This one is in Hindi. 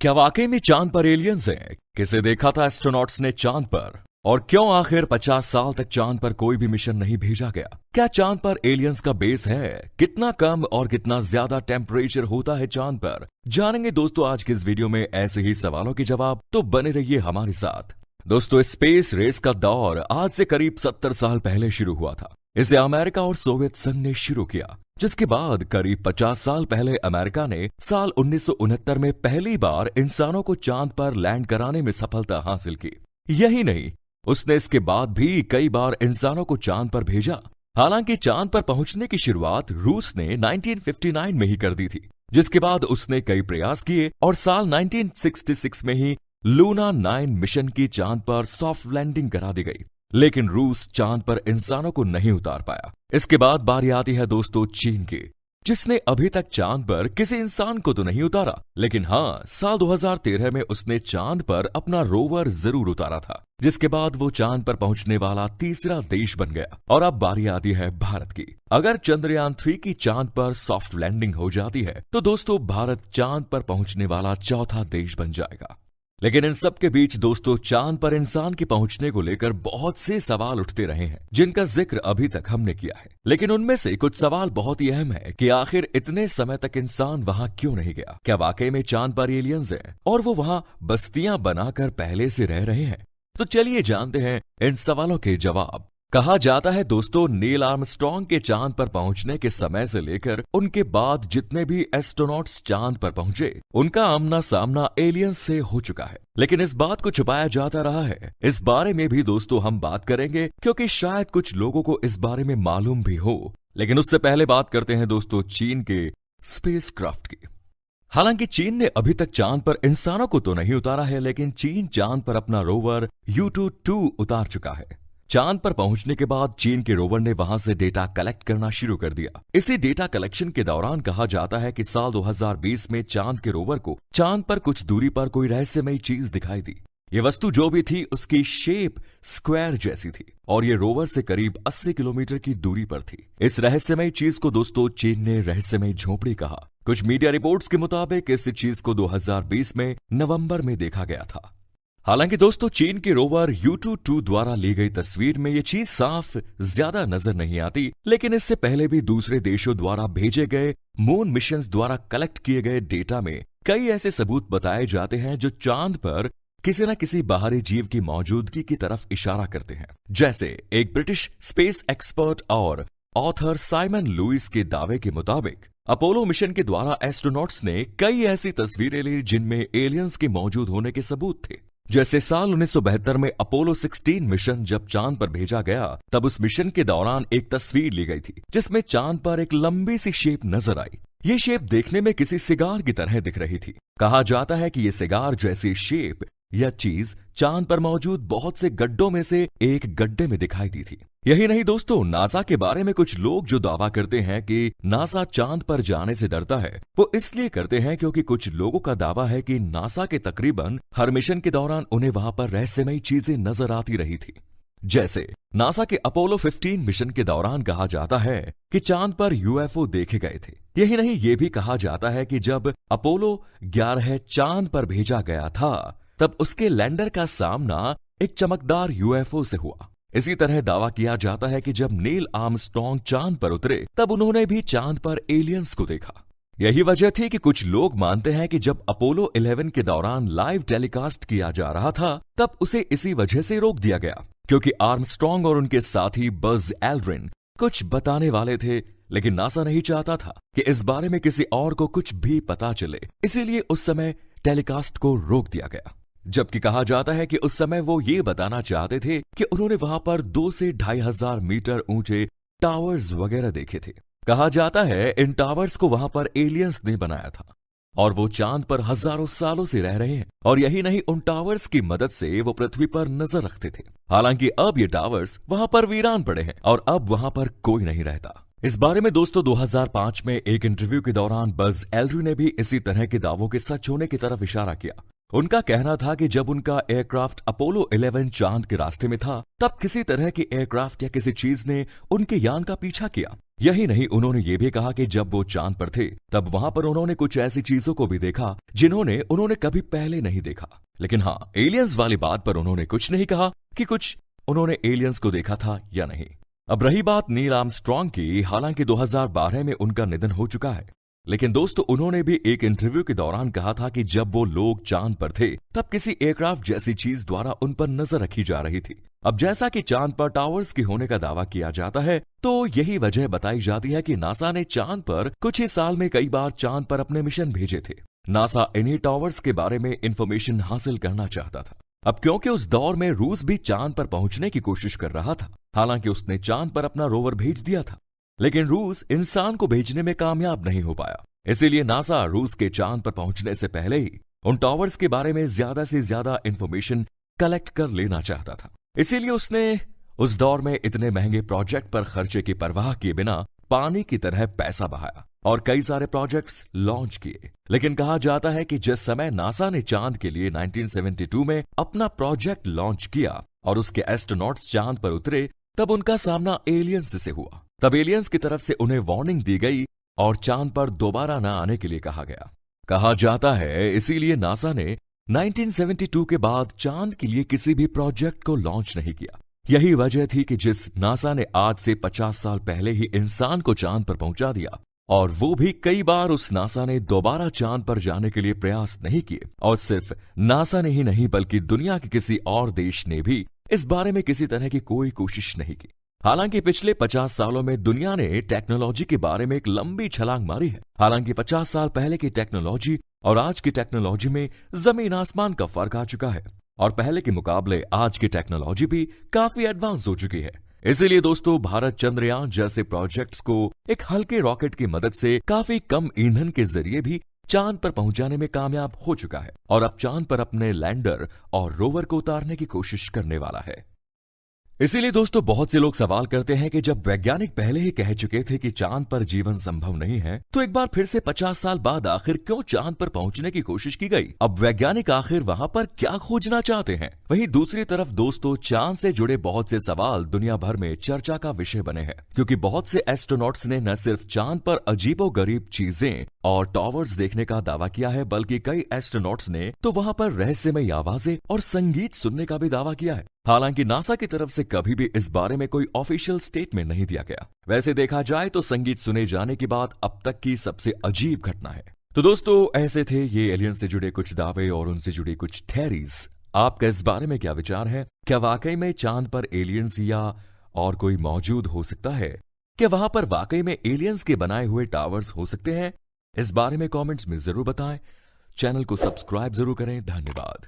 क्या वाकई में चांद पर एलियंस हैं? किसे देखा था एस्ट्रोनॉट्स ने चांद पर? और क्यों आखिर 50 साल तक चांद पर कोई भी मिशन नहीं भेजा गया? क्या चांद पर एलियंस का बेस है? कितना कम और कितना ज्यादा टेम्परेचर होता है चांद पर? जानेंगे दोस्तों आज के इस वीडियो में ऐसे ही सवालों के जवाब, तो बने रहिए हमारे साथ। दोस्तों, स्पेस रेस का दौर आज से करीब 70 साल पहले शुरू हुआ था। इसे अमेरिका और सोवियत संघ ने शुरू किया, जिसके बाद करीब 50 साल पहले अमेरिका ने साल 1969 में पहली बार इंसानों को चांद पर लैंड कराने में सफलता हासिल की। यही नहीं, उसने इसके बाद भी कई बार इंसानों को चांद पर भेजा। हालांकि चांद पर पहुंचने की शुरुआत रूस ने 1959 में ही कर दी थी, जिसके बाद उसने कई प्रयास किए और साल 1966 में ही लूना 9 मिशन की चांद पर सॉफ्ट लैंडिंग करा दी गई। लेकिन रूस चांद पर इंसानों को नहीं उतार पाया। इसके बाद बारी आती है दोस्तों चीन की, जिसने अभी तक चांद पर किसी इंसान को तो नहीं उतारा, लेकिन हाँ, साल 2013 में उसने चांद पर अपना रोवर जरूर उतारा था, जिसके बाद वो चांद पर पहुंचने वाला तीसरा देश बन गया। और अब बारी आती है भारत की। अगर चंद्रयान 3 की चांद पर सॉफ्ट लैंडिंग हो जाती है तो दोस्तों भारत चांद पर पहुंचने वाला चौथा देश बन जाएगा। लेकिन इन सब के बीच दोस्तों चांद पर इंसान के पहुंचने को लेकर बहुत से सवाल उठते रहे हैं, जिनका जिक्र अभी तक हमने किया है। लेकिन उनमें से कुछ सवाल बहुत ही अहम है कि आखिर इतने समय तक इंसान वहां क्यों नहीं गया? क्या वाकई में चांद पर एलियंस हैं और वो वहां बस्तियां बनाकर पहले से रह रहे हैं? तो चलिए जानते हैं इन सवालों के जवाब। कहा जाता है दोस्तों, नील आर्मस्ट्रॉन्ग के चांद पर पहुंचने के समय से लेकर उनके बाद जितने भी एस्ट्रोनॉट्स चांद पर पहुंचे, उनका आमना सामना एलियंस से हो चुका है। लेकिन इस बात को छुपाया जाता रहा है। इस बारे में भी दोस्तों हम बात करेंगे, क्योंकि शायद कुछ लोगों को इस बारे में मालूम भी हो। लेकिन उससे पहले बात करते हैं दोस्तों चीन के स्पेसक्राफ्ट की। हालांकि चीन ने अभी तक चांद पर इंसानों को तो नहीं उतारा है, लेकिन चीन चांद पर अपना रोवर Yutu-2 उतार चुका है। चांद पर पहुंचने के बाद चीन के रोवर ने वहां से डेटा कलेक्ट करना शुरू कर दिया। इसी डेटा कलेक्शन के दौरान कहा जाता है कि साल 2020 में चांद के रोवर को चांद पर कुछ दूरी पर कोई रहस्यमयी चीज दिखाई दी। ये वस्तु जो भी थी उसकी शेप स्क्वायर जैसी थी और ये रोवर से करीब 80 किलोमीटर की दूरी पर थी। इस रहस्यमयी चीज को दोस्तों चीन ने रहस्यमयी झोपड़ी कहा। कुछ मीडिया रिपोर्ट्स के मुताबिक इस चीज को 2020 में नवंबर में देखा गया था। हालांकि दोस्तों चीन के रोवर Yutu-2 द्वारा ली गई तस्वीर में ये चीज साफ ज्यादा नजर नहीं आती, लेकिन इससे पहले भी दूसरे देशों द्वारा भेजे गए मून मिशंस द्वारा कलेक्ट किए गए डेटा में कई ऐसे सबूत बताए जाते हैं जो चांद पर किसी न किसी बाहरी जीव की मौजूदगी की तरफ इशारा करते हैं। जैसे एक ब्रिटिश स्पेस एक्सपर्ट और ऑथर साइमन लुइस के दावे के मुताबिक अपोलो मिशन के द्वारा एस्ट्रोनॉट्स ने कई ऐसी तस्वीरें ली जिनमें एलियंस के मौजूद होने के सबूत थे। जैसे साल 1972 में अपोलो 16 मिशन जब चांद पर भेजा गया, तब उस मिशन के दौरान एक तस्वीर ली गई थी जिसमें चांद पर एक लंबी सी शेप नजर आई। ये शेप देखने में किसी सिगार की तरह दिख रही थी। कहा जाता है कि ये सिगार जैसी शेप या चीज चांद पर मौजूद बहुत से गड्ढों में से एक गड्ढे में दिखाई दी थी। यही नहीं दोस्तों, नासा के बारे में कुछ लोग जो दावा करते हैं कि नासा चांद पर जाने से डरता है, वो इसलिए करते हैं क्योंकि कुछ लोगों का दावा है कि नासा के तकरीबन हर मिशन के दौरान उन्हें वहां पर रहस्यमयी चीजें नजर आती रही थी। जैसे नासा के अपोलो 15 मिशन के दौरान कहा जाता है कि चांद पर UFO देखे गए थे। यही नहीं, ये भी कहा जाता है कि जब अपोलो 11 चांद पर भेजा गया था, तब उसके लैंडर का सामना एक चमकदार UFO से हुआ। इसी तरह दावा किया जाता है कि जब नील आर्मस्ट्रॉन्ग चांद पर उतरे, तब उन्होंने भी चांद पर एलियंस को देखा। यही वजह थी कि कुछ लोग मानते हैं कि जब अपोलो 11 के दौरान लाइव टेलीकास्ट किया जा रहा था, तब उसे इसी वजह से रोक दिया गया, क्योंकि आर्मस्ट्रॉन्ग और उनके साथी बज एल्ड्रिन कुछ बताने वाले थे, लेकिन नासा नहीं चाहता था कि इस बारे में किसी और को कुछ भी पता चले, इसीलिए उस समय टेलीकास्ट को रोक दिया गया। जबकि कहा जाता है कि उस समय वो ये बताना चाहते थे कि उन्होंने वहां पर 2 से 2500 मीटर ऊंचे टावर्स वगैरह देखे थे। कहा जाता है इन टावर्स को वहां पर एलियंस ने बनाया था और वो चांद पर हजारों सालों से रह रहे हैं, और यही नहीं, उन टावर्स की मदद से वो पृथ्वी पर नजर रखते थे। हालांकि अब ये टावर्स वहां पर वीरान पड़े हैं और अब वहां पर कोई नहीं रहता। इस बारे में दोस्तों 2005 में एक इंटरव्यू के दौरान बज एल्ड्रिन ने भी इसी तरह के दावों के सच होने की तरफ इशारा किया। उनका कहना था कि जब उनका एयरक्राफ्ट अपोलो 11 चांद के रास्ते में था, तब किसी तरह के एयरक्राफ्ट या किसी चीज ने उनके यान का पीछा किया। यही नहीं, उन्होंने ये भी कहा कि जब वो चांद पर थे तब वहां पर उन्होंने कुछ ऐसी चीजों को भी देखा जिन्होंने उन्होंने कभी पहले नहीं देखा। लेकिन हाँ, एलियंस वाली बात पर उन्होंने कुछ नहीं कहा कि कुछ उन्होंने एलियंस को देखा था या नहीं। अब रही बात नील आर्मस्ट्रांग की, हालांकि 2012 में उनका निधन हो चुका है, लेकिन दोस्तों उन्होंने भी एक इंटरव्यू के दौरान कहा था कि जब वो लोग चांद पर थे तब किसी एयरक्राफ्ट जैसी चीज द्वारा उन पर नजर रखी जा रही थी। अब जैसा कि चांद पर टावर्स के होने का दावा किया जाता है, तो यही वजह बताई जाती है कि नासा ने चांद पर कुछ ही साल में कई बार चांद पर अपने मिशन भेजे थे। नासा इन्हीं टावर्स के बारे में इंफॉर्मेशन हासिल करना चाहता था। अब क्योंकि उस दौर में रूस भी चांद पर पहुंचने की कोशिश कर रहा था, हालांकि उसने चांद पर अपना रोवर भेज दिया था, लेकिन रूस इंसान को भेजने में कामयाब नहीं हो पाया। इसीलिए नासा रूस के चांद पर पहुंचने से पहले ही उन टावर्स के बारे में ज्यादा से ज्यादा इंफॉर्मेशन कलेक्ट कर लेना चाहता था। इसीलिए उसने उस दौर में इतने महंगे प्रोजेक्ट पर खर्चे की परवाह किए बिना पानी की तरह पैसा बहाया और कई सारे प्रोजेक्ट्स लॉन्च किए। लेकिन कहा जाता है कि जिस समय नासा ने चांद के लिए 1972 में अपना प्रोजेक्ट लॉन्च किया और उसके एस्ट्रोनॉट्स चांद पर उतरे, तब उनका सामना एलियंस से हुआ। तब एलियंस की तरफ से उन्हें वार्निंग दी गई और चांद पर दोबारा न आने के लिए कहा गया। कहा जाता है इसीलिए नासा ने 1972 के बाद चांद के लिए किसी भी प्रोजेक्ट को लॉन्च नहीं किया। यही वजह थी कि जिस नासा ने आज से 50 साल पहले ही इंसान को चांद पर पहुंचा दिया, और वो भी कई बार, उस नासा ने दोबारा चांद पर जाने के लिए प्रयास नहीं किए। और सिर्फ नासा ने ही नहीं बल्कि दुनिया के किसी और देश ने भी इस बारे में किसी तरह की कोई कोशिश नहीं की। हालांकि पिछले 50 सालों में दुनिया ने टेक्नोलॉजी के बारे में एक लंबी छलांग मारी है। हालांकि 50 साल पहले की टेक्नोलॉजी और आज की टेक्नोलॉजी में जमीन आसमान का फर्क आ चुका है, और पहले के मुकाबले आज की टेक्नोलॉजी भी काफी एडवांस हो चुकी है। इसीलिए दोस्तों भारत चंद्रयान जैसे प्रोजेक्ट्स को एक हल्के रॉकेट की मदद से काफी कम ईंधन के जरिए भी चांद पर पहुंचाने में कामयाब हो चुका है, और अब चांद पर अपने लैंडर और रोवर को उतारने की कोशिश करने वाला है। इसीलिए दोस्तों बहुत से लोग सवाल करते हैं कि जब वैज्ञानिक पहले ही कह चुके थे कि चांद पर जीवन संभव नहीं है, तो एक बार फिर से 50 साल बाद आखिर क्यों चांद पर पहुंचने की कोशिश की गई? अब वैज्ञानिक आखिर वहां पर क्या खोजना चाहते हैं? वहीं दूसरी तरफ दोस्तों चांद से जुड़े बहुत से सवाल दुनिया भर में चर्चा का विषय बने हैं, क्योंकि बहुत से एस्ट्रोनॉट्स ने न सिर्फ चांद पर अजीबोगरीब चीजें और टावर्स देखने का दावा किया है, बल्कि कई एस्ट्रोनॉट्स ने तो वहां पर रहस्यमय आवाजें और संगीत सुनने का भी दावा किया है। हालांकि नासा की तरफ से कभी भी इस बारे में कोई ऑफिशियल स्टेटमेंट नहीं दिया गया। वैसे देखा जाए तो संगीत सुने जाने की बात अब तक की सबसे अजीब घटना है। तो दोस्तों ऐसे थे ये एलियन से जुड़े कुछ दावे और उनसे जुड़ी कुछ थ्योरीज। आपका इस बारे में क्या विचार है? क्या वाकई में चांद पर एलियंस या और कोई मौजूद हो सकता है? क्या वहां पर वाकई में एलियंस के बनाए हुए टावर्स हो सकते हैं? इस बारे में कमेंट्स में जरूर बताएं। चैनल को सब्सक्राइब जरूर करें। धन्यवाद।